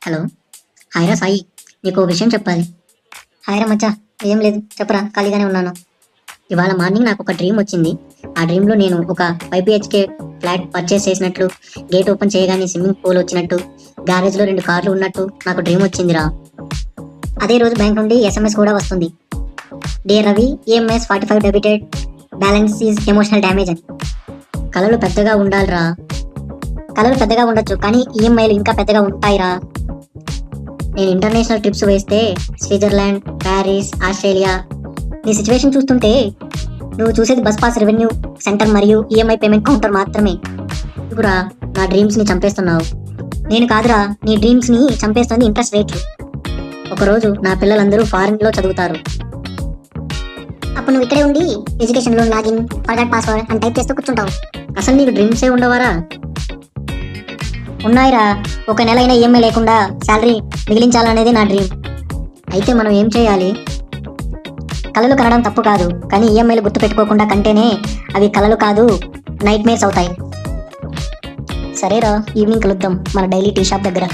Hello. హాయ్రా Sai, నీకు ఓ విషయం చెప్పాలి. హాయ్రా మచ్చా, ఏం లేదు చెప్పరా, ఖాళీగానే ఉన్నాను. ఇవాళ మార్నింగ్ నాకు ఒక డ్రీమ్ వచ్చింది. ఆ డ్రీమ్లో నేను ఒక 5 BHK ఫ్లాట్ పర్చేస్ చేసినట్లు, గేట్ ఓపెన్ చేయగానే స్విమ్మింగ్ పూల్ వచ్చినట్టు, గ్యారేజ్లో 2 కార్లు ఉన్నట్టు నాకు డ్రీమ్ వచ్చిందిరా. అదే రోజు బ్యాంక్ నుండి SMS కూడా వస్తుంది. Dear Ravi, EMS 45 debited, balance is emotional damage అని. కళలు పెద్దగా ఉండాలిరా. కళలు పెద్దగా ఉండొచ్చు, కానీ ఈఎంఐలు ఇంకా పెద్దగా ఉంటాయిరా. నేను ఇంటర్నేషనల్ ట్రిప్స్ వేస్తే స్విట్జర్లాండ్, ప్యారిస్, ఆస్ట్రేలియా. నీ సిచ్యువేషన్ చూస్తుంటే నువ్వు చూసేది బస్ పాస్, రెవెన్యూ సెంటర్ మరియు ఈఎంఐ పేమెంట్ కౌంటర్ మాత్రమే. ఇప్పుడురా నా డ్రీమ్స్ని చంపేస్తున్నావు. నేను కాదురా, నీ డ్రీమ్స్ని చంపేస్తుంది ఇంట్రెస్ట్ రేట్లు. ఒకరోజు నా పిల్లలందరూ ఫారిన్లో చదువుతారు. అప్పుడు నువ్వు ఇక్కడే ఉండి education loan login, forgot password అని టైప్ చేస్తూ కూర్చుంటావు. అసలు నీకు డ్రీమ్సే ఉండవారా? ఉన్నాయిరా. ఒక నెల అయినా ఈఎంఐ లేకుండా శాలరీ మిగిలించాలనేది నా డ్రీమ్. అయితే మనం ఏం చేయాలి? కలలు కనడం తప్పు కాదు, కానీ ఈఎంఐలు గుర్తు పెట్టుకోకుండా కంటేనే అవి కలలు కాదు, నైట్ మేర్స్ అవుతాయి. సరేరా, ఈవినింగ్ కలుద్దాం మన డైలీ టీ షాప్ దగ్గర.